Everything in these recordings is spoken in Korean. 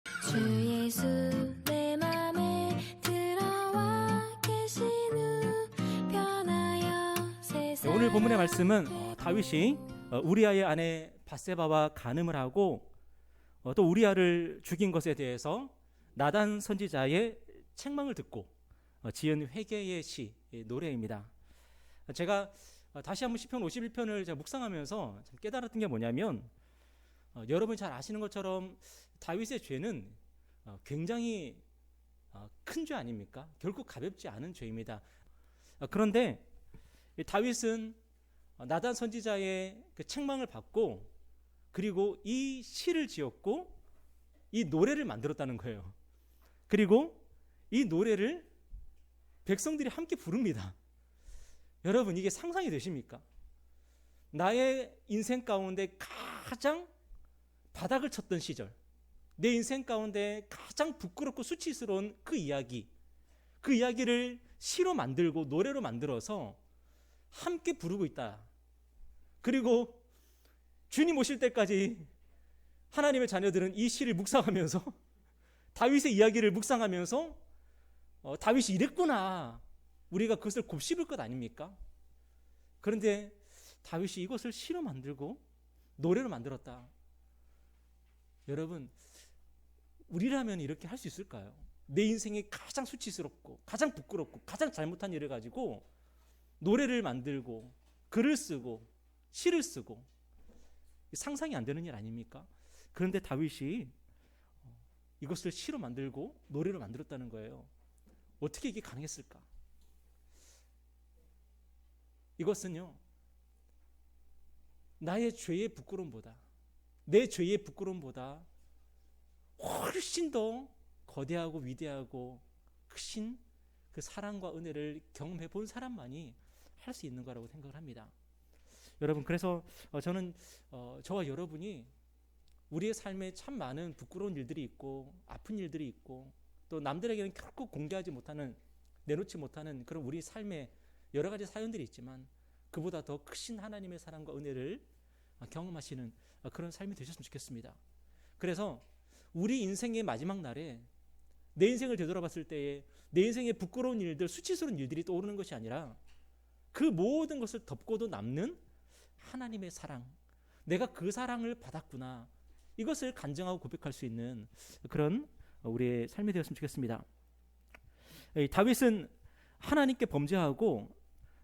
주 예수 내 맘에 들어와 계시는 변하여 세상. 오늘 본문의 말씀은 다윗이 우리아의 아내 밧세바와 간음을 하고 또 우리아를 죽인 것에 대해서 나단 선지자의 책망을 듣고 지은 회개의 시 노래입니다. 제가 다시 한번 시편 51편을 제가 묵상하면서 참 깨달았던 게 뭐냐면 여러분이 잘 아시는 것처럼 다윗의 죄는 굉장히 큰 죄 아닙니까? 결코 가볍지 않은 죄입니다. 그런데 다윗은 나단 선지자의 그 책망을 받고 그리고 이 시를 지었고 이 노래를 만들었다는 거예요. 그리고 이 노래를 백성들이 함께 부릅니다. 여러분, 이게 상상이 되십니까? 나의 인생 가운데 가장 바닥을 쳤던 시절, 내 인생 가운데 가장 부끄럽고 수치스러운 그 이야기를 시로 만들고 노래로 만들어서 함께 부르고 있다. 그리고 주님 오실 때까지 하나님의 자녀들은 이 시를 묵상하면서 다윗의 이야기를 묵상하면서 다윗이 이랬구나, 우리가 그것을 곱씹을 것 아닙니까? 그런데 다윗이 이것을 시로 만들고 노래로 만들었다. 여러분, 우리라면 이렇게 할 수 있을까요? 내 인생에 가장 수치스럽고 가장 부끄럽고 가장 잘못한 일을 가지고 노래를 만들고 글을 쓰고 시를 쓰고, 상상이 안 되는 일 아닙니까? 그런데 다윗이 이것을 시로 만들고 노래로 만들었다는 거예요. 어떻게 이게 가능했을까? 이것은요, 나의 죄의 부끄러움보다, 내 죄의 부끄러움보다 훨씬 더 거대하고 위대하고 크신 그 사랑과 은혜를 경험해 본 사람만이 할 수 있는 거라고 생각을 합니다. 여러분, 그래서 저는 저와 여러분이 우리의 삶에 참 많은 부끄러운 일들이 있고 아픈 일들이 있고 또 남들에게는 결코 공개하지 못하는, 내놓지 못하는 그런 우리 삶에 여러 가지 사연들이 있지만 그보다 더 크신 하나님의 사랑과 은혜를 경험하시는 그런 삶이 되셨으면 좋겠습니다. 그래서 우리 인생의 마지막 날에 내 인생을 되돌아봤을 때에 내 인생의 부끄러운 일들, 수치스러운 일들이 떠오르는 것이 아니라 그 모든 것을 덮고도 남는 하나님의 사랑, 내가 그 사랑을 받았구나, 이것을 간증하고 고백할 수 있는 그런 우리의 삶이 되었으면 좋겠습니다. 다윗은 하나님께 범죄하고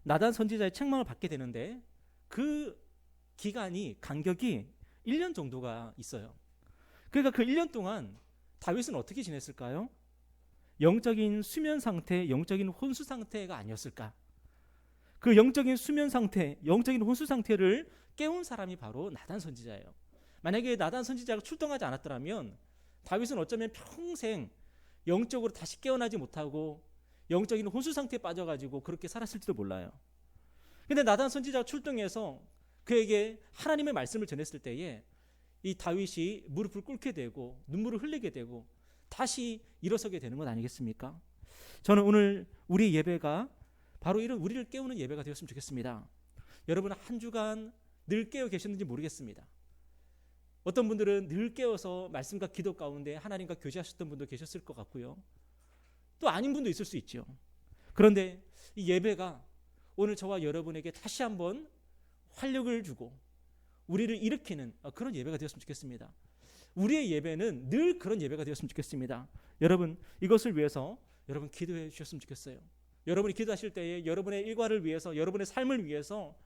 나단 선지자의 책망을 받게 되는데 그 기간이, 간격이 1년 정도가 있어요. 그러니까 그 1년 동안 다윗은 어떻게 지냈을까요? 영적인 수면 상태, 영적인 혼수 상태가 아니었을까? 그 영적인 수면 상태, 영적인 혼수 상태를 깨운 사람이 바로 나단 선지자예요. 만약에 나단 선지자가 출동하지 않았더라면 다윗은 어쩌면 평생 영적으로 다시 깨어나지 못하고 영적인 혼수 상태에 빠져가지고 그렇게 살았을지도 몰라요. 근데 나단 선지자가 출동해서 그에게 하나님의 말씀을 전했을 때에 이 다윗이 무릎을 꿇게 되고 눈물을 흘리게 되고 다시 일어서게 되는 것 아니겠습니까? 저는 오늘 우리 예배가 바로 이런 우리를 깨우는 예배가 되었으면 좋겠습니다. 여러분, 한 주간 늘 깨어 계셨는지 모르겠습니다. 어떤 분들은 늘 깨어서 말씀과 기도 가운데 하나님과 교제하셨던 분도 계셨을 것 같고요. 또 아닌 분도 있을 수 있죠. 그런데 이 예배가 오늘 저와 여러분에게 다시 한번 활력을 주고 우리를 일으키는 그런 예배가 되었으면 좋겠습니다. 우리의 예배는 늘 그런 예배가 되었으면 좋겠습니다. 여러분, 이것을 위해서 여러분 기도해 주셨으면 좋겠어요. 여러분이 기도하실 때에 여러분의 일과를 위해서, 여러분의 삶을 위해서,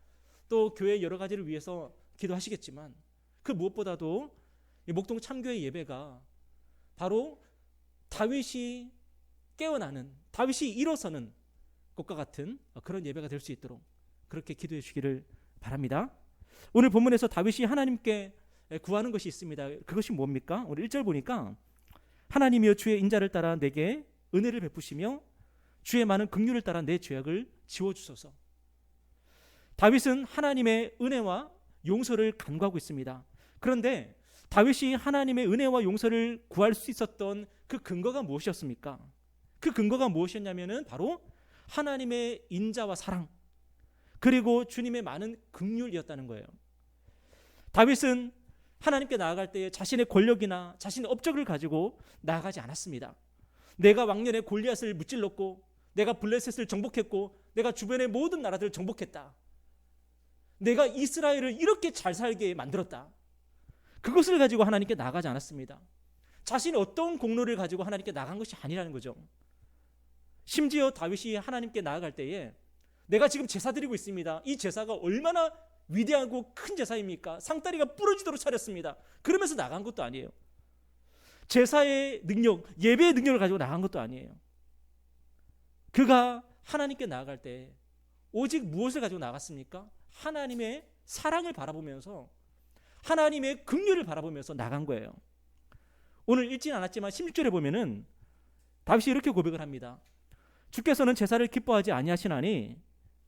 또 교회 여러 가지를 위해서 기도하시겠지만 그 무엇보다도 이 목동 참교회 예배가 바로 다윗이 깨어나는, 다윗이 일어서는 것과 같은 그런 예배가 될 수 있도록 그렇게 기도해 주시기를 바랍니다. 오늘 본문에서 다윗이 하나님께 구하는 것이 있습니다. 그것이 뭡니까? 오늘 1절 보니까 하나님이여 주의 인자를 따라 내게 은혜를 베푸시며 주의 많은 긍휼을 따라 내 죄악을 지워주소서. 다윗은 하나님의 은혜와 용서를 간구하고 있습니다. 그런데 다윗이 하나님의 은혜와 용서를 구할 수 있었던 그 근거가 무엇이었습니까? 그 근거가 무엇이었냐면은 바로 하나님의 인자와 사랑, 그리고 주님의 많은 긍휼이었다는 거예요. 다윗은 하나님께 나아갈 때에 자신의 권력이나 자신의 업적을 가지고 나아가지 않았습니다. 내가 왕년에 골리앗을 무찔렀고, 내가 블레셋을 정복했고, 내가 주변의 모든 나라들을 정복했다, 내가 이스라엘을 이렇게 잘 살게 만들었다, 그것을 가지고 하나님께 나아가지 않았습니다. 자신의 어떤 공로를 가지고 하나님께 나간 것이 아니라는 거죠. 심지어 다윗이 하나님께 나아갈 때에 내가 지금 제사 드리고 있습니다, 이 제사가 얼마나 위대하고 큰 제사입니까? 상다리가 부러지도록 차렸습니다, 그러면서 나간 것도 아니에요. 제사의 능력, 예배의 능력을 가지고 나간 것도 아니에요. 그가 하나님께 나아갈 때 오직 무엇을 가지고 나갔습니까? 하나님의 사랑을 바라보면서, 하나님의 긍휼을 바라보면서 나간 거예요. 오늘 읽지는 않았지만 16절에 보면은 다윗이 이렇게 고백을 합니다. 주께서는 제사를 기뻐하지 아니하시나니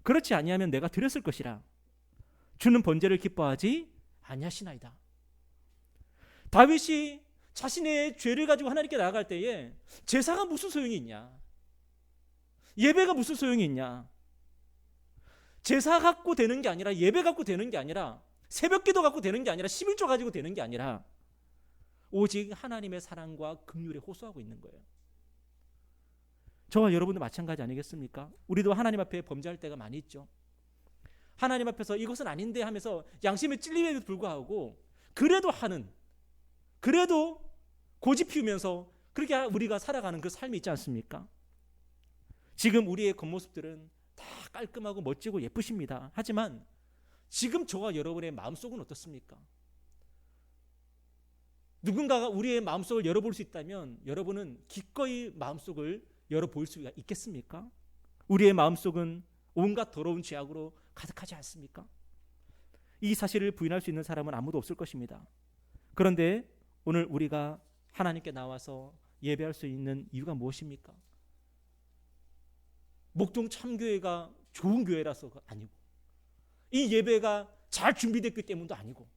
그렇지 아니하면 내가 드렸을 것이라. 주는 번제를 기뻐하지 아니하시나이다. 다윗이 자신의 죄를 가지고 하나님께 나아갈 때에 제사가 무슨 소용이 있냐, 예배가 무슨 소용이 있냐, 제사 갖고 되는 게 아니라, 예배 갖고 되는 게 아니라, 새벽기도 갖고 되는 게 아니라, 11조 가지고 되는 게 아니라 오직 하나님의 사랑과 긍휼에 호소하고 있는 거예요. 저와 여러분도 마찬가지 아니겠습니까? 우리도 하나님 앞에 범죄할 때가 많이 있죠. 하나님 앞에서 이것은 아닌데 하면서 양심에 찔림에도 불구하고 그래도 고집 피우면서 그렇게 우리가 살아가는 그 삶이 있지 않습니까? 지금 우리의 겉모습들은 다 깔끔하고 멋지고 예쁘십니다. 하지만 지금 저와 여러분의 마음속은 어떻습니까? 누군가가 우리의 마음속을 열어볼 수 있다면 여러분은 기꺼이 마음속을 열어볼 수 있겠습니까? 우리의 마음속은 온갖 더러운 죄악으로 가득하지 않습니까? 이 사실을 부인할 수 있는 사람은 아무도 없을 것입니다. 그런데 오늘 우리가 하나님께 나와서 예배할 수 있는 이유가 무엇입니까? 목동 참교회가 좋은 교회라서가 아니고, 이 예배가 잘 준비됐기 때문도 아니고,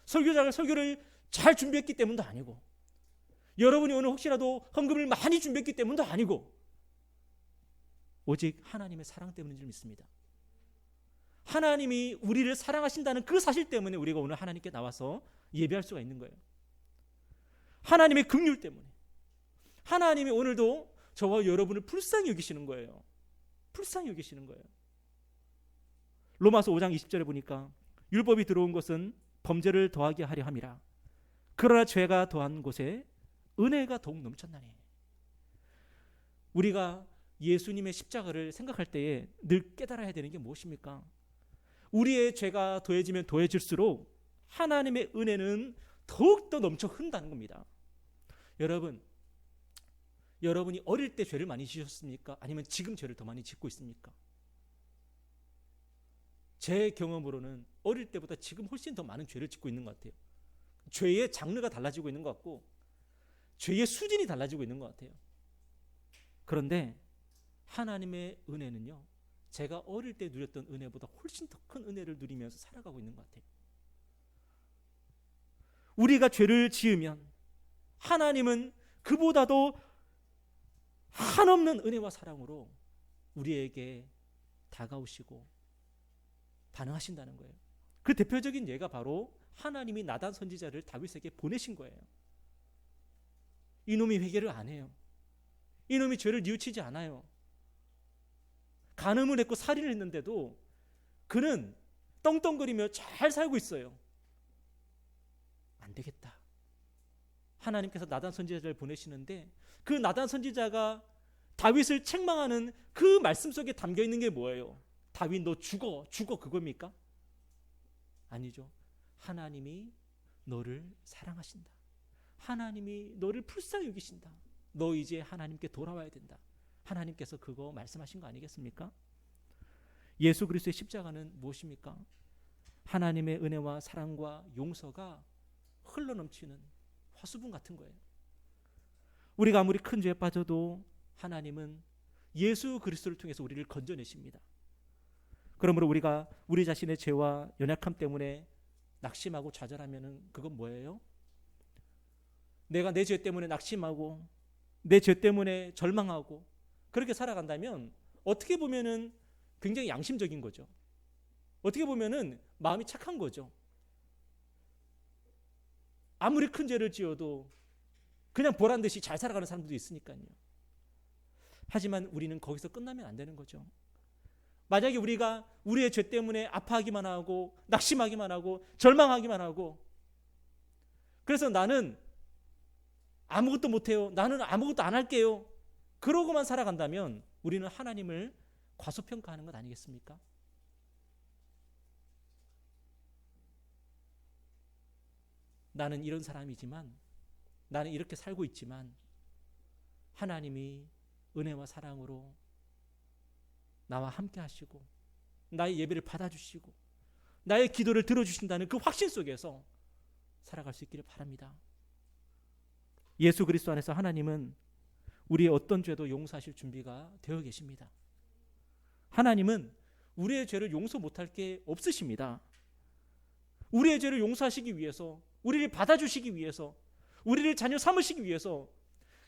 설교자가 설교를 잘 준비했기 때문도 아니고, 여러분이 오늘 혹시라도 헌금을 많이 준비했기 때문도 아니고, 오직 하나님의 사랑 때문인 줄 믿습니다. 하나님이 우리를 사랑하신다는 그 사실 때문에 우리가 오늘 하나님께 나와서 예배할 수가 있는 거예요. 하나님의 긍휼 때문에. 하나님이 오늘도 저와 여러분을 불쌍히 여기시는 거예요. 불쌍히 여기시는 거예요. 로마서 5장 20절에 보니까 율법이 들어온 것은 범죄를 더하게 하려 함이라. 그러나 죄가 더한 곳에 은혜가 더욱 넘쳤나니. 우리가 예수님의 십자가를 생각할 때에 늘 깨달아야 되는 게 무엇입니까? 우리의 죄가 더해지면 더해질수록 하나님의 은혜는 더욱더 넘쳐 흐른다는 겁니다. 여러분이 어릴 때 죄를 많이 지으셨습니까? 아니면 지금 죄를 더 많이 짓고 있습니까? 제 경험으로는 어릴 때보다 지금 훨씬 더 많은 죄를 짓고 있는 것 같아요. 죄의 장르가 달라지고 있는 것 같고, 죄의 수준이 달라지고 있는 것 같아요. 그런데 하나님의 은혜는요, 제가 어릴 때 누렸던 은혜보다 훨씬 더 큰 은혜를 누리면서 살아가고 있는 것 같아요. 우리가 죄를 지으면 하나님은 그보다도 한없는 은혜와 사랑으로 우리에게 다가오시고 반응하신다는 거예요. 그 대표적인 예가 바로 하나님이 나단 선지자를 다윗에게 보내신 거예요. 이놈이 회개를 안 해요. 이놈이 죄를 뉘우치지 않아요. 간음을 했고 살인을 했는데도 그는 떵떵거리며 잘 살고 있어요. 안 되겠다. 하나님께서 나단 선지자를 보내시는데, 그 나단 선지자가 다윗을 책망하는 그 말씀 속에 담겨 있는 게 뭐예요? 다윗 너 죽어 그겁니까? 아니죠. 하나님이 너를 사랑하신다. 하나님이 너를 불쌍히 여기신다. 너 이제 하나님께 돌아와야 된다. 하나님께서 그거 말씀하신 거 아니겠습니까? 예수 그리스도의 십자가는 무엇입니까? 하나님의 은혜와 사랑과 용서가 흘러넘치는 화수분 같은 거예요. 우리가 아무리 큰 죄에 빠져도 하나님은 예수 그리스도를 통해서 우리를 건져내십니다. 그러므로 우리가 우리 자신의 죄와 연약함 때문에 낙심하고 좌절하면은 그건 뭐예요? 내가 내 죄 때문에 낙심하고 내 죄 때문에 절망하고 그렇게 살아간다면 어떻게 보면은 굉장히 양심적인 거죠. 어떻게 보면은 마음이 착한 거죠. 아무리 큰 죄를 지어도 그냥 보란 듯이 잘 살아가는 사람들도 있으니까요. 하지만 우리는 거기서 끝나면 안 되는 거죠. 만약에 우리가 우리의 죄 때문에 아파하기만 하고 낙심하기만 하고 절망하기만 하고, 그래서 나는 아무것도 못해요, 나는 아무것도 안 할게요, 그러고만 살아간다면 우리는 하나님을 과소평가하는 것 아니겠습니까? 나는 이런 사람이지만, 나는 이렇게 살고 있지만 하나님이 은혜와 사랑으로 나와 함께 하시고 나의 예배를 받아주시고 나의 기도를 들어주신다는 그 확신 속에서 살아갈 수 있기를 바랍니다. 예수 그리스도 안에서 하나님은 우리의 어떤 죄도 용서하실 준비가 되어 계십니다. 하나님은 우리의 죄를 용서 못할 게 없으십니다. 우리의 죄를 용서하시기 위해서, 우리를 받아주시기 위해서, 우리를 자녀 삼으시기 위해서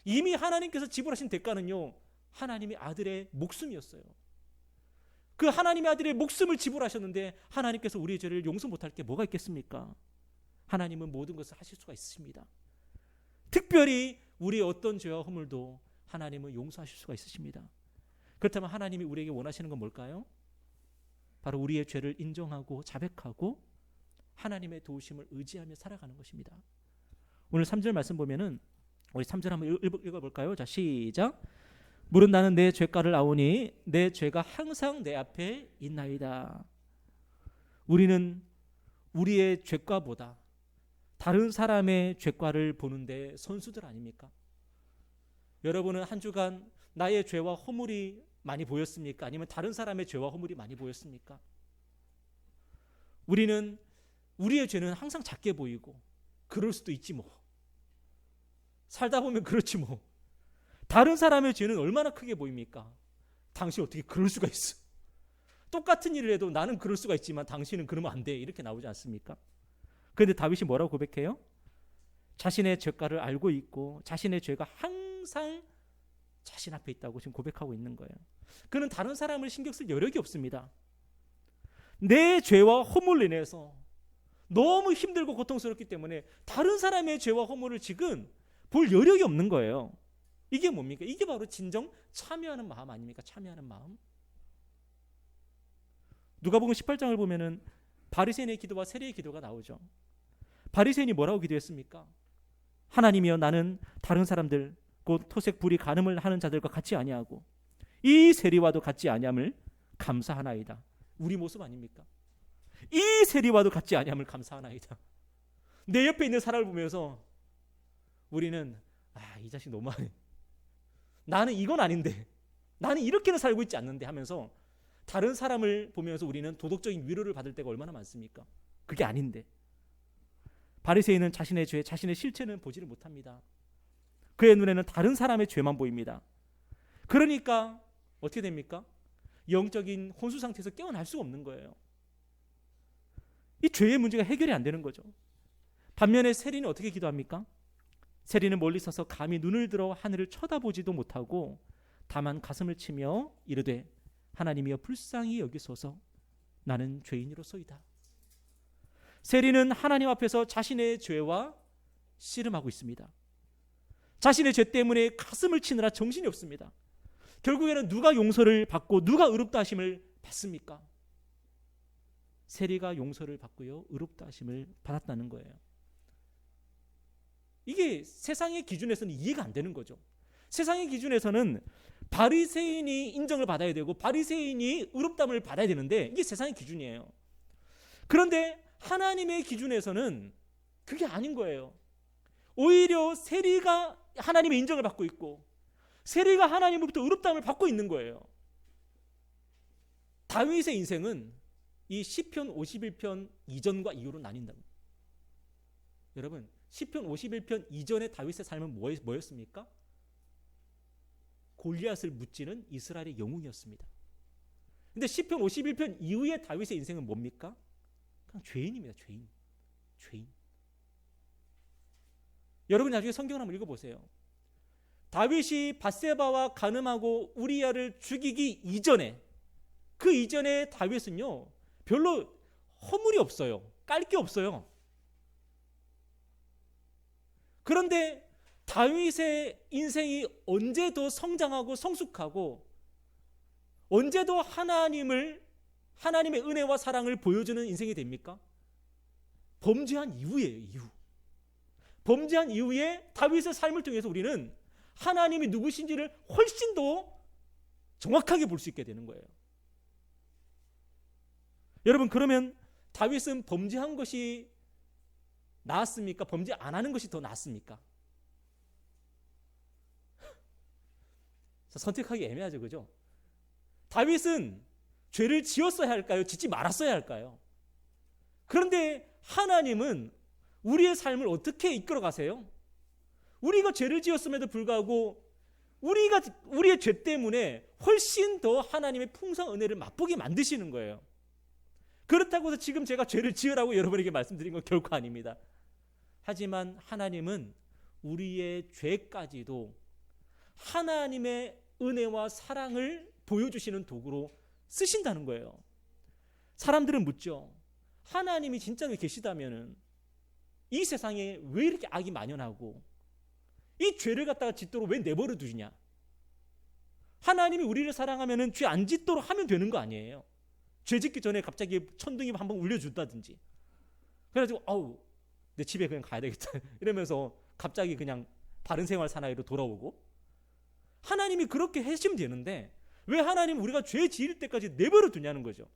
이미 하나님께서 지불하신 대가는요, 하나님의 아들의 목숨이었어요. 그 하나님의 아들의 목숨을 지불하셨는데 하나님께서 우리의 죄를 용서 못할 게 뭐가 있겠습니까? 하나님은 모든 것을 하실 수가 있으십니다. 특별히 우리의 어떤 죄와 허물도 하나님은 용서하실 수가 있으십니다. 그렇다면 하나님이 우리에게 원하시는 건 뭘까요? 바로 우리의 죄를 인정하고 자백하고 하나님의 도우심을 의지하며 살아가는 것입니다. 오늘 3절 말씀 보면은 우리 3절 한번 읽어볼까요? 자, 시작. 물은 나는 내 죄가를 아오니 내 죄가 항상 내 앞에 있나이다. 우리는 우리의 죄가보다 다른 사람의 죄가를 보는데 선수들 아닙니까? 여러분은 한 주간 나의 죄와 허물이 많이 보였습니까? 아니면 다른 사람의 죄와 허물이 많이 보였습니까? 우리는 우리의 죄는 항상 작게 보이고 그럴 수도 있지 뭐. 살다 보면 그렇지 뭐. 다른 사람의 죄는 얼마나 크게 보입니까? 당신 어떻게 그럴 수가 있어? 똑같은 일을 해도 나는 그럴 수가 있지만 당신은 그러면 안 돼. 이렇게 나오지 않습니까? 그런데 다윗이 뭐라고 고백해요? 자신의 죄가를 알고 있고 자신의 죄가 항상 자신 앞에 있다고 지금 고백하고 있는 거예요. 그는 다른 사람을 신경 쓸 여력이 없습니다. 내 죄와 허물로 인해서 너무 힘들고 고통스럽기 때문에 다른 사람의 죄와 허물을 지금 볼 여력이 없는 거예요. 이게 뭡니까? 이게 바로 진정 참여하는 마음 아닙니까? 참여하는 마음. 누가복음 18장을 보면은 바리새인의 기도와 세리의 기도가 나오죠. 바리새인이 뭐라고 기도했습니까? 하나님이여, 나는 다른 사람들 곧 토색 불이 간음을 하는 자들과 같이 아니하고 이 세리와도 같지 아니함을 감사하나이다. 우리 모습 아닙니까? 이 세리와도 같지 아니함을 감사하나이다. 내 옆에 있는 사람을 보면서 우리는 이 자식 너무하네. 나는 이건 아닌데, 나는 이렇게는 살고 있지 않는데 하면서 다른 사람을 보면서 우리는 도덕적인 위로를 받을 때가 얼마나 많습니까? 그게 아닌데. 바리새인은 자신의 죄, 자신의 실체는 보지를 못합니다. 그의 눈에는 다른 사람의 죄만 보입니다. 그러니까 어떻게 됩니까? 영적인 혼수 상태에서 깨어날 수가 없는 거예요. 이 죄의 문제가 해결이 안 되는 거죠. 반면에 세리는 어떻게 기도합니까? 세리는 멀리 서서 감히 눈을 들어 하늘을 쳐다보지도 못하고 다만 가슴을 치며 이르되 하나님이여 불쌍히 여기소서, 나는 죄인으로소이다. 세리는 하나님 앞에서 자신의 죄와 씨름하고 있습니다. 자신의 죄 때문에 가슴을 치느라 정신이 없습니다. 결국에는 누가 용서를 받고 누가 의롭다 하심을 받습니까? 세리가 용서를 받고요, 의롭다 하심을 받았다는 거예요. 이게 세상의 기준에서는 이해가 안 되는 거죠. 세상의 기준에서는 바리새인이 인정을 받아야 되고 바리새인이 의롭다함을 받아야 되는데 이게 세상의 기준이에요. 그런데 하나님의 기준에서는 그게 아닌 거예요. 오히려 세리가 하나님의 인정을 받고 있고 세리가 하나님으로부터 의롭다함을 받고 있는 거예요. 다윗의 인생은 이 시편 51편 이전과 이후로 나뉜답니다. 여러분, 시편 51편 이전의 다윗의 삶은 뭐였습니까? 골리앗을 무찌는 이스라엘의 영웅이었습니다. 근데 시편 51편 이후의 다윗의 인생은 뭡니까? 그냥 죄인입니다. 죄인. 여러분 나중에 성경을 한번 읽어보세요. 다윗이 밧세바와 간음하고 우리야를 죽이기 이전에, 그 이전에 다윗은요 별로 허물이 없어요. 깔 게 없어요. 그런데 다윗의 인생이 언제 더 성장하고 성숙하고 언제 더 하나님의 은혜와 사랑을 보여주는 인생이 됩니까? 범죄한 이후예요. 이후. 범죄한 이후에 다윗의 삶을 통해서 우리는 하나님이 누구신지를 훨씬 더 정확하게 볼 수 있게 되는 거예요. 여러분, 그러면 다윗은 범죄한 것이 나았습니까? 범죄 안 하는 것이 더 나았습니까? 선택하기 애매하죠, 그죠? 다윗은 죄를 지었어야 할까요? 짓지 말았어야 할까요? 그런데 하나님은 우리의 삶을 어떻게 이끌어 가세요? 우리가 죄를 지었음에도 불구하고 우리의 죄 때문에 훨씬 더 하나님의 풍성한 은혜를 맛보게 만드시는 거예요. 그렇다고 해서 지금 제가 죄를 지으라고 여러분에게 말씀드린 건 결코 아닙니다. 하지만 하나님은 우리의 죄까지도 하나님의 은혜와 사랑을 보여주시는 도구로 쓰신다는 거예요. 사람들은 묻죠. 하나님이 진짜로 계시다면 이 세상에 왜 이렇게 악이 만연하고 이 죄를 갖다가 짓도록 왜 내버려 두시냐? 하나님이 우리를 사랑하면 죄 안 짓도록 하면 되는 거 아니에요? 죄 짓기 전에 갑자기 천둥이 한번 울려준다든지, 그래가지고 아우 내 집에 그냥 가야 되겠다 이러면서 갑자기 그냥 바른 생활 사나이로 돌아오고, 하나님이 그렇게 하시면 되는데 왜 하나님 우리가 죄 지을 때까지 내버려 두냐는 거죠.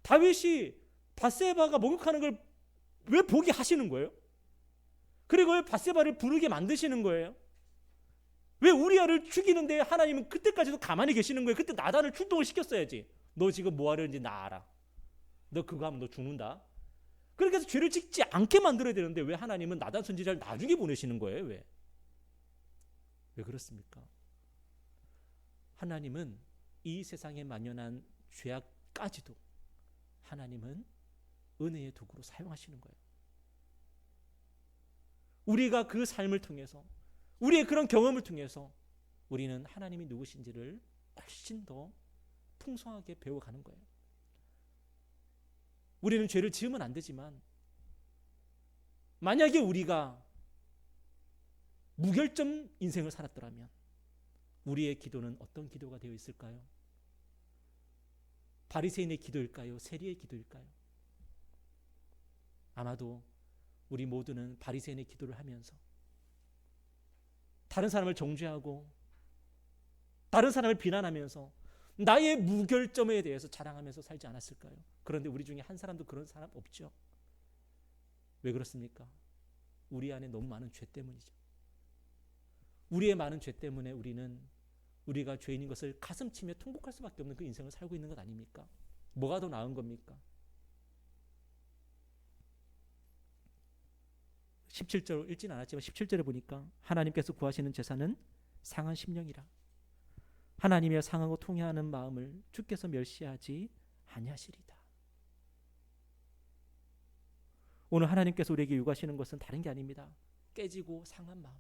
다윗이 밧세바가 목욕하는 걸 왜 보게 하시는 거예요? 그리고 왜 밧세바를 부르게 만드시는 거예요? 왜 우리아를 죽이는데 하나님은 그때까지도 가만히 계시는 거예요? 그때 나단을 출동을 시켰어야지. 너 지금 뭐 하려는지 나 알아. 너 그거 하면 너 죽는다. 그렇게 해서 죄를 짓지 않게 만들어야 되는데 왜 하나님은 나단 선지자를 나중에 보내시는 거예요? 왜 그렇습니까? 하나님은 이 세상에 만연한 죄악까지도 하나님은 은혜의 도구로 사용하시는 거예요. 우리가 그 삶을 통해서, 우리의 그런 경험을 통해서 우리는 하나님이 누구신지를 훨씬 더 풍성하게 배워가는 거예요. 우리는 죄를 지으면 안 되지만 만약에 우리가 무결점 인생을 살았더라면 우리의 기도는 어떤 기도가 되어 있을까요? 바리새인의 기도일까요? 세리의 기도일까요? 아마도 우리 모두는 바리새인의 기도를 하면서 다른 사람을 정죄하고 다른 사람을 비난하면서 나의 무결점에 대해서 자랑하면서 살지 않았을까요? 그런데 우리 중에 한 사람도 그런 사람 없죠. 왜 그렇습니까? 우리 안에 너무 많은 죄 때문이죠. 우리의 많은 죄 때문에 우리가 죄인인 것을 가슴치며 통곡할 수밖에 없는 그 인생을 살고 있는 것 아닙니까? 뭐가 더 나은 겁니까? 17절 읽진 않았지만 17절에 보니까 하나님께서 구하시는 제사는 상한 심령이라. 하나님의 상하고 통회하는 마음을 주께서 멸시하지 아니하시리다. 오늘 하나님께서 우리에게 요구하시는 것은 다른 게 아닙니다. 깨지고 상한 마음.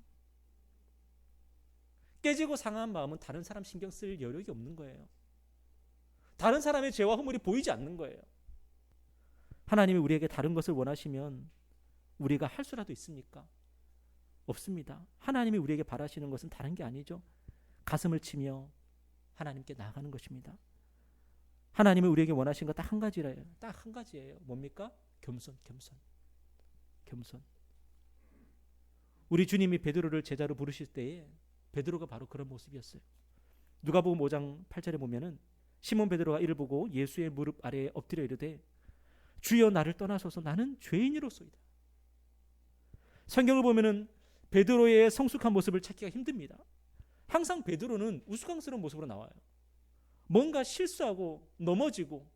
깨지고 상한 마음은 다른 사람 신경 쓸 여력이 없는 거예요. 다른 사람의 죄와 허물이 보이지 않는 거예요. 하나님이 우리에게 다른 것을 원하시면 우리가 할 수라도 있습니까? 없습니다. 하나님이 우리에게 바라시는 것은 다른 게 아니죠. 가슴을 치며 하나님께 나아가는 것입니다. 하나님이 우리에게 원하신 것 딱 한 가지예요. 딱 한 가지예요. 뭡니까? 겸손. 우리 주님이 베드로를 제자로 부르실 때에 베드로가 바로 그런 모습이었어요. 누가복음 5장 8절에 보면은 시몬 베드로가 이를 보고 예수의 무릎 아래에 엎드려 이르되 주여 나를 떠나소서 나는 죄인이로소이다. 성경을 보면은 베드로의 성숙한 모습을 찾기가 힘듭니다. 항상 베드로는 우스꽝스러운 모습으로 나와요. 뭔가 실수하고 넘어지고.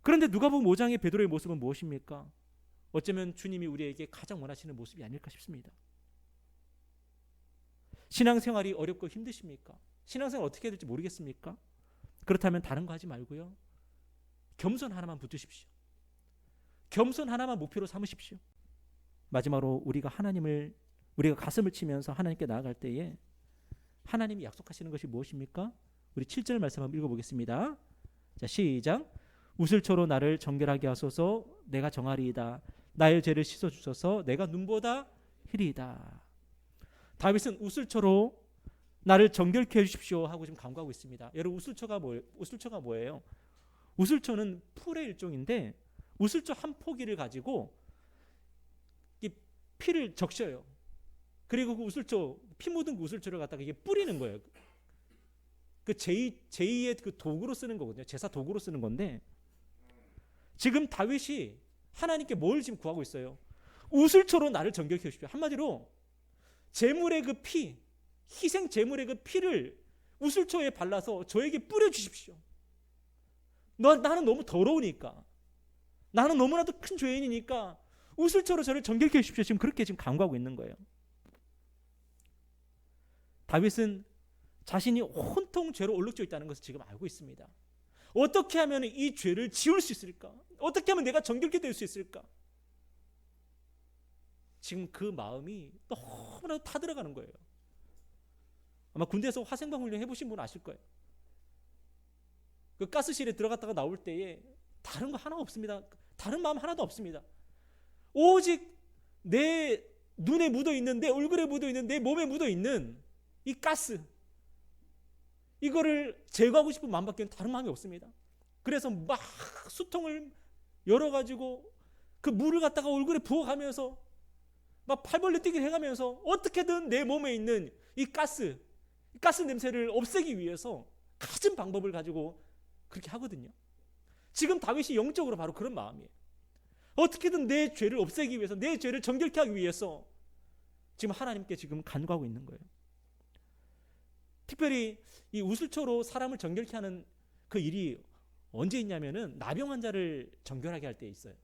그런데 누가복음 5장의 베드로의 모습은 무엇입니까? 어쩌면 주님이 우리에게 가장 원하시는 모습이 아닐까 싶습니다. 신앙생활이 어렵고 힘드십니까? 신앙생활 어떻게 해야 될지 모르겠습니까? 그렇다면 다른 거 하지 말고요. 겸손 하나만 붙으십시오. 겸손 하나만 목표로 삼으십시오. 마지막으로 우리가 가슴을 치면서 하나님께 나아갈 때에 하나님이 약속하시는 것이 무엇입니까? 우리 7절 말씀 한번 읽어보겠습니다. 자, 시작. 우슬초로 나를 정결하게 하소서. 내가 정하리이다. 나의 죄를 씻어 주셔서 내가 눈보다 희리이다. 다윗은 우슬초로 나를 정결케 해 주십시오 하고 지금 간구하고 있습니다. 여러분 우슬초가 뭐예요? 우슬초는 풀의 일종인데 우슬초 한 포기를 가지고 이 피를 적셔요. 그리고 그 우슬초, 피 묻은 그 우슬초를 갖다가 이게 뿌리는 거예요. 그 제2의 그 도구로 쓰는 거거든요. 제사 도구로 쓰는 건데 지금 다윗이 하나님께 뭘 지금 구하고 있어요? 우슬초로 나를 정결케 해 주십시오. 한마디로 제물의 그 피, 희생 제물의 그 피를 우슬초에 발라서 저에게 뿌려 주십시오. 나는 너무 더러우니까, 나는 너무나도 큰 죄인이니까 우슬초로 저를 정결케 해 주십시오. 지금 그렇게 지금 간구하고 있는 거예요. 다윗은 자신이 온통 죄로 얼룩져 있다는 것을 지금 알고 있습니다. 어떻게 하면 이 죄를 지울 수 있을까? 어떻게 하면 내가 정결케 될 수 있을까? 지금 그 마음이 너무나도 타들어가는 거예요. 아마 군대에서 화생방 훈련 해보신 분 아실 거예요. 그 가스실에 들어갔다가 나올 때에 다른 거 하나 없습니다. 다른 마음 하나도 없습니다. 오직 내 눈에 묻어있는, 내 얼굴에 묻어있는, 내 몸에 묻어있는 이 가스, 이거를 제거하고 싶은 마음밖에 다른 마음이 없습니다. 그래서 막 수통을 열어가지고 그 물을 갖다가 얼굴에 부어가면서 막 팔벌레 뛰기를 해가면서 어떻게든 내 몸에 있는 이 가스 냄새를 없애기 위해서 갖은 방법을 가지고 그렇게 하거든요. 지금 다윗이 영적으로 바로 그런 마음이에요. 어떻게든 내 죄를 없애기 위해서, 내 죄를 정결케 하기 위해서 지금 하나님께 지금 간구하고 있는 거예요. 특별히 이 우슬초로 사람을 정결케 하는 그 일이 언제 있냐면은 나병 환자를 정결하게 할 때 있어요.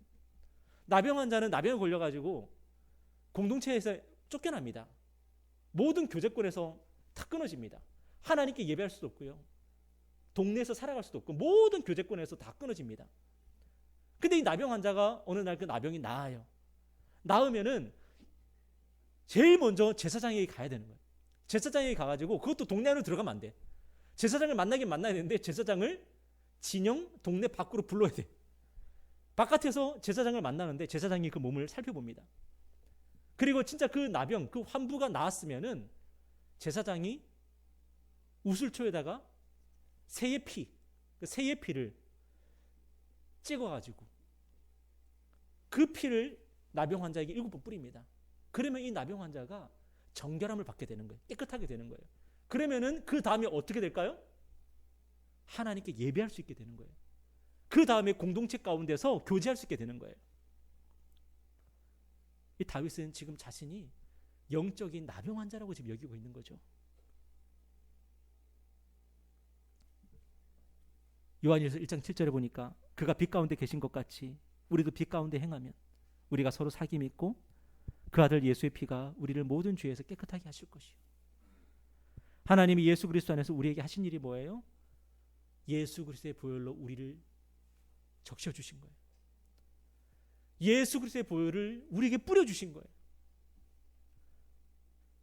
나병 환자는 나병에 걸려가지고 공동체에서 쫓겨납니다. 모든 교제권에서 다 끊어집니다. 하나님께 예배할 수도 없고요, 동네에서 살아갈 수도 없고 모든 교제권에서 다 끊어집니다. 근데 이 나병 환자가 어느 날 그 나병이 나아요. 나으면은 제일 먼저 제사장에게 가야 되는 거예요. 제사장에게 가가지고, 그것도 동네 안으로 들어가면 안 돼. 제사장을 만나야 되는데 제사장을 진영 동네 밖으로 불러야 돼. 바깥에서 제사장을 만나는데 제사장이 그 몸을 살펴봅니다. 그리고 진짜 그 나병, 그 환부가 나았으면은 제사장이 우슬초에다가 새의 피, 그 새의 피를 찍어가지고 그 피를 나병 환자에게 7번 뿌립니다. 그러면 이 나병 환자가 정결함을 받게 되는 거예요. 깨끗하게 되는 거예요. 그러면은 그 다음에 어떻게 될까요? 하나님께 예배할 수 있게 되는 거예요. 그 다음에 공동체 가운데서 교제할 수 있게 되는 거예요. 이 다윗은 지금 자신이 영적인 나병 환자라고 지금 여기고 있는 거죠. 요한일서 1장 7절에 보니까 그가 빛 가운데 계신 것 같이 우리도 빛 가운데 행하면 우리가 서로 사귐이 있고 그 아들 예수의 피가 우리를 모든 죄에서 깨끗하게 하실 것이요. 하나님이 예수 그리스도 안에서 우리에게 하신 일이 뭐예요? 예수 그리스도의 보혈로 우리를 적셔주신 거예요. 예수 그리스도의 보혈을 우리에게 뿌려주신 거예요.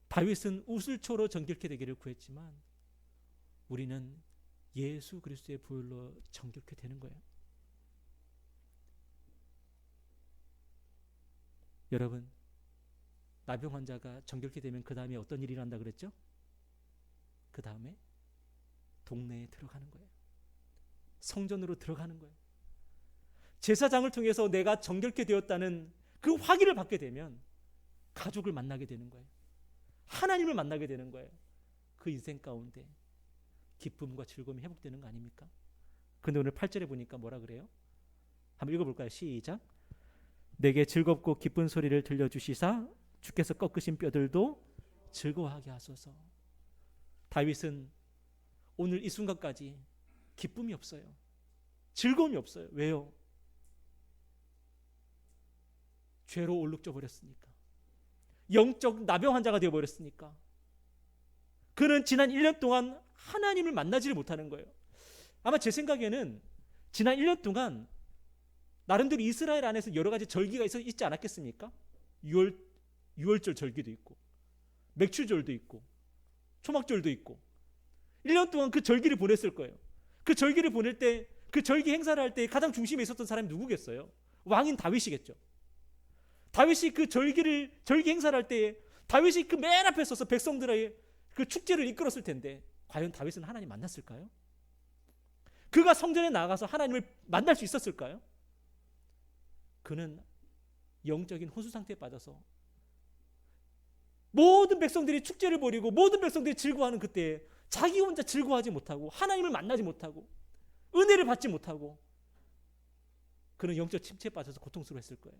다윗은 우슬초로 정결케 되기를 구했지만 우리는 예수 그리스도의 보혈로 정결케 되는 거예요. 여러분, 나병 환자가 정결케 되면 그 다음에 어떤 일이 일어난다 그랬죠? 그 다음에 동네에 들어가는 거예요. 성전으로 들어가는 거예요. 제사장을 통해서 내가 정결케 되었다는 그 확인을 받게 되면 가족을 만나게 되는 거예요. 하나님을 만나게 되는 거예요. 그 인생 가운데 기쁨과 즐거움이 회복되는 거 아닙니까? 근데 오늘 8절에 보니까 뭐라 그래요? 한번 읽어볼까요? 시작. 내게 즐겁고 기쁜 소리를 들려주시사 주께서 꺾으신 뼈들도 즐거워하게 하소서. 다윗은 오늘 이 순간까지 기쁨이 없어요. 즐거움이 없어요. 왜요? 죄로 얼룩져 버렸으니까. 영적 나병 환자가 되어버렸으니까. 그는 지난 1년 동안 하나님을 만나지를 못하는 거예요. 아마 제 생각에는 지난 1년 동안 나름대로 이스라엘 안에서 여러 가지 절기가 있지 않았겠습니까? 6월절 절기도 있고 맥추절도 있고 초막절도 있고 1년 동안 그 절기를 보냈을 거예요. 그 절기를 보낼 때, 그 절기 행사를 할 때 가장 중심에 있었던 사람이 누구겠어요? 왕인 다윗이겠죠. 다윗이 그 절기 행사를 할 때에 다윗이 그 맨 앞에 서서 백성들의 그 축제를 이끌었을 텐데 과연 다윗은 하나님 만났을까요? 그가 성전에 나가서 하나님을 만날 수 있었을까요? 그는 영적인 혼수 상태에 빠져서 모든 백성들이 축제를 벌이고 모든 백성들이 즐거워하는 그때에 자기 혼자 즐거워하지 못하고 하나님을 만나지 못하고 은혜를 받지 못하고 그는 영적 침체에 빠져서 고통스러워했을 거예요.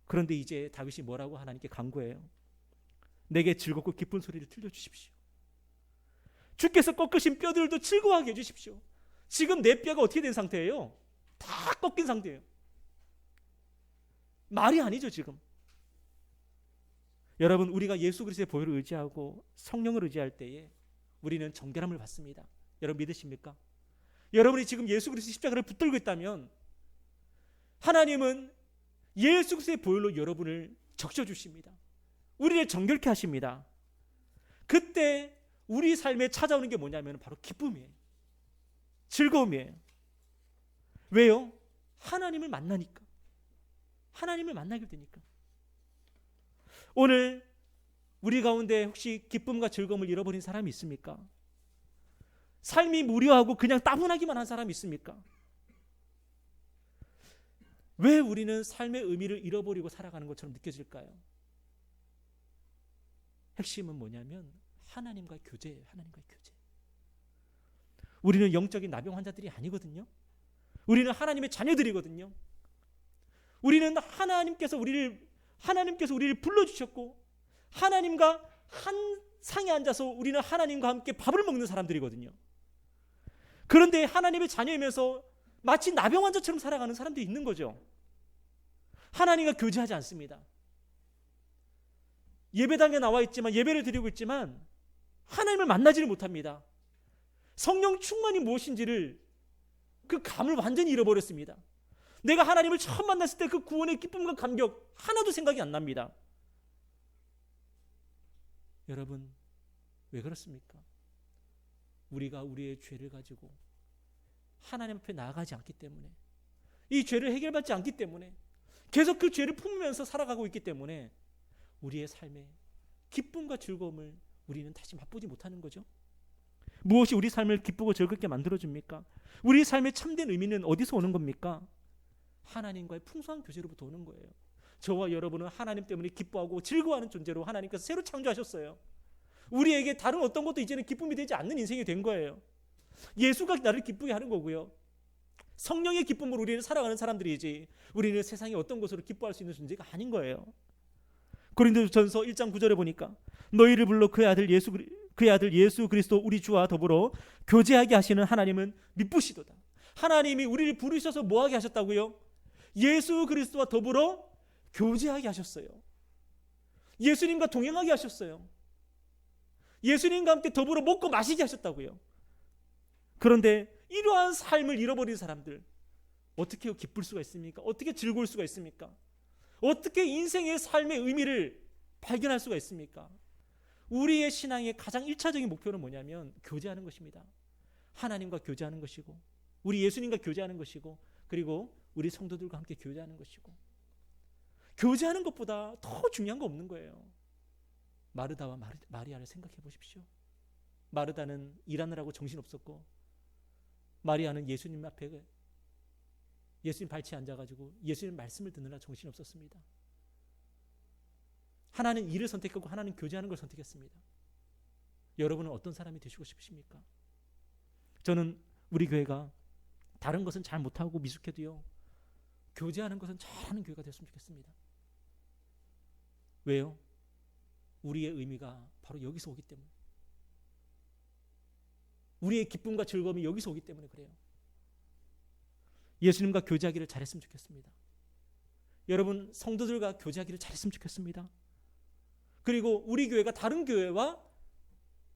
그런데 이제 다윗이 뭐라고 하나님께 간구해요? 내게 즐겁고 기쁜 소리를 들려주십시오. 주께서 꺾으신 뼈들도 즐거워하게 해주십시오. 지금 내 뼈가 어떻게 된 상태예요? 다 꺾인 상태예요. 말이 아니죠 지금. 여러분, 우리가 예수 그리스도의 보혈을 의지하고 성령을 의지할 때에 우리는 정결함을 받습니다. 여러분 믿으십니까? 여러분이 지금 예수 그리스도의 십자가를 붙들고 있다면 하나님은 예수 그리스도의 보혈로 여러분을 적셔주십니다. 우리를 정결케 하십니다. 그때 우리 삶에 찾아오는 게 뭐냐면 바로 기쁨이에요. 즐거움이에요. 왜요? 하나님을 만나니까. 하나님을 만나게 되니까. 오늘 우리 가운데 혹시 기쁨과 즐거움을 잃어버린 사람이 있습니까? 삶이 무료하고 그냥 따분하기만 한 사람이 있습니까? 왜 우리는 삶의 의미를 잃어버리고 살아가는 것처럼 느껴질까요? 핵심은 뭐냐면 하나님과의 교제예요. 하나님과의 교제. 우리는 영적인 나병 환자들이 아니거든요. 우리는 하나님의 자녀들이거든요. 우리는 하나님께서 우리를 불러주셨고 하나님과 한 상에 앉아서 우리는 하나님과 함께 밥을 먹는 사람들이거든요. 그런데 하나님의 자녀이면서 마치 나병 환자처럼 살아가는 사람들이 있는 거죠. 하나님과 교제하지 않습니다. 예배당에 나와 있지만 예배를 드리고 있지만 하나님을 만나지를 못합니다. 성령 충만이 무엇인지를 그 감을 완전히 잃어버렸습니다. 내가 하나님을 처음 만났을 때 그 구원의 기쁨과 감격 하나도 생각이 안 납니다. 여러분 왜 그렇습니까? 우리가 우리의 죄를 가지고 하나님 앞에 나아가지 않기 때문에, 이 죄를 해결받지 않기 때문에, 계속 그 죄를 품으면서 살아가고 있기 때문에 우리의 삶에 기쁨과 즐거움을 우리는 다시 맛보지 못하는 거죠. 무엇이 우리 삶을 기쁘고 즐겁게 만들어줍니까? 우리 삶의 참된 의미는 어디서 오는 겁니까? 하나님과의 풍성한 교제로부터 오는 거예요. 저와 여러분은 하나님 때문에 기뻐하고 즐거워하는 존재로 하나님께서 새로 창조하셨어요. 우리에게 다른 어떤 것도 이제는 기쁨이 되지 않는 인생이 된 거예요. 예수가 나를 기쁘게 하는 거고요. 성령의 기쁨으로 우리는 살아가는 사람들이지 우리는 세상의 어떤 것으로 기뻐할 수 있는 존재가 아닌 거예요. 고린도전서 1장 9절에 보니까 너희를 불러 그의 아들 예수 그리스도 우리 주와 더불어 교제하게 하시는 하나님은 미쁘시도다. 하나님이 우리를 부르셔서 뭐하게 하셨다고요? 예수 그리스도와 더불어 교제하게 하셨어요. 예수님과 동행하게 하셨어요. 예수님과 함께 더불어 먹고 마시게 하셨다고요. 그런데 이러한 삶을 잃어버린 사람들 어떻게 기쁠 수가 있습니까? 어떻게 즐거울 수가 있습니까? 어떻게 인생의 삶의 의미를 발견할 수가 있습니까? 우리의 신앙의 가장 1차적인 목표는 뭐냐면 교제하는 것입니다. 하나님과 교제하는 것이고 우리 예수님과 교제하는 것이고 그리고 우리 성도들과 함께 교제하는 것이고, 교제하는 것보다 더 중요한 거 없는 거예요. 마르다와 마리아를 생각해 보십시오. 마르다는 일하느라고 정신없었고 마리아는 예수님 앞에 예수님 발치에 앉아가지고 예수님 말씀을 듣느라 정신없었습니다. 하나는 일을 선택하고 하나는 교제하는 걸 선택했습니다. 여러분은 어떤 사람이 되시고 싶으십니까? 저는 우리 교회가 다른 것은 잘 못하고 미숙해도요 교제하는 것은 잘하는 교회가 됐으면 좋겠습니다. 왜요? 우리의 의미가 바로 여기서 오기 때문에, 우리의 기쁨과 즐거움이 여기서 오기 때문에 그래요. 예수님과 교제하기를 잘했으면 좋겠습니다. 여러분 성도들과 교제하기를 잘했으면 좋겠습니다. 그리고 우리 교회가 다른 교회와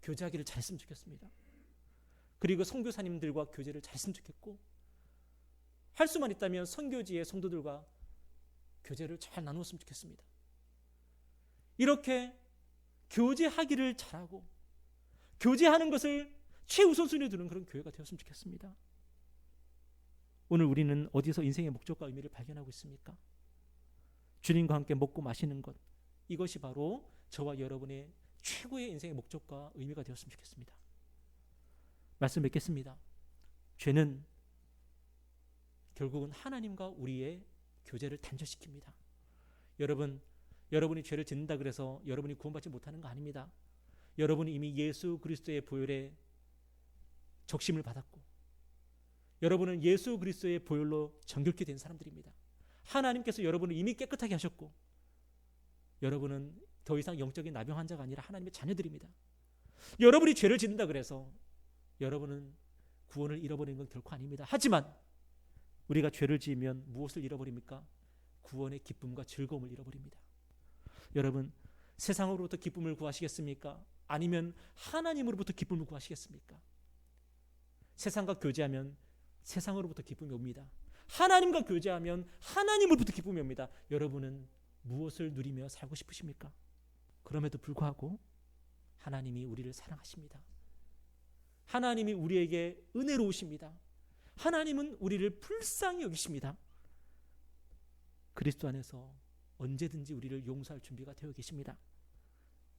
교제하기를 잘했으면 좋겠습니다. 그리고 선교사님들과 교제를 잘했으면 좋겠고, 할 수만 있다면 선교지의 성도들과 교제를 잘 나누었으면 좋겠습니다. 이렇게 교제하기를 잘하고 교제하는 것을 최우선순위에 두는 그런 교회가 되었으면 좋겠습니다. 오늘 우리는 어디서 인생의 목적과 의미를 발견하고 있습니까? 주님과 함께 먹고 마시는 것, 이것이 바로 저와 여러분의 최고의 인생의 목적과 의미가 되었으면 좋겠습니다. 말씀 맺겠습니다. 죄는 결국은 하나님과 우리의 교제를 단절시킵니다. 여러분이 죄를 짓는다 그래서 여러분이 구원받지 못하는 거 아닙니다. 여러분이 이미 예수 그리스도의 보혈에 적심을 받았고, 여러분은 예수 그리스도의 보혈로 정결케 된 사람들입니다. 하나님께서 여러분을 이미 깨끗하게 하셨고, 여러분은 더 이상 영적인 나병 환자가 아니라 하나님의 자녀들입니다. 여러분이 죄를 짓는다 그래서 여러분은 구원을 잃어버리는 건 결코 아닙니다. 하지만 우리가 죄를 지으면 무엇을 잃어버립니까? 구원의 기쁨과 즐거움을 잃어버립니다. 여러분, 세상으로부터 기쁨을 구하시겠습니까? 아니면 하나님으로부터 기쁨을 구하시겠습니까? 세상과 교제하면 세상으로부터 기쁨이 옵니다. 하나님과 교제하면 하나님으로부터 기쁨이 옵니다. 여러분은 무엇을 누리며 살고 싶으십니까? 그럼에도 불구하고 하나님이 우리를 사랑하십니다. 하나님이 우리에게 은혜로우십니다. 하나님은 우리를 불쌍히 여기십니다. 그리스도 안에서 언제든지 우리를 용서할 준비가 되어 계십니다.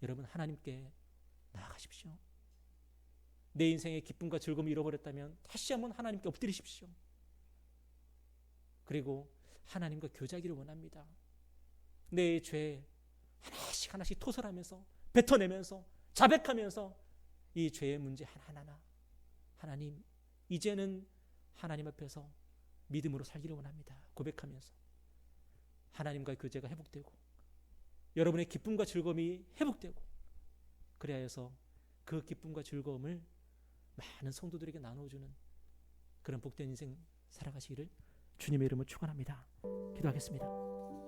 여러분, 하나님께 나아가십시오. 내 인생의 기쁨과 즐거움을 잃어버렸다면 다시 한번 하나님께 엎드리십시오. 그리고 하나님과 교제하기를 원합니다. 내 죄 하나씩 토설하면서, 뱉어내면서, 자백하면서 이 죄의 문제 하나하나, 하나님, 이제는 하나님 앞에서 믿음으로 살기를 원합니다. 고백하면서 하나님과의 교제가 회복되고 여러분의 기쁨과 즐거움이 회복되고, 그래야 해서 그 기쁨과 즐거움을 많은 성도들에게 나눠주는 그런 복된 인생 살아가시기를 주님의 이름으로 축원합니다. 기도하겠습니다.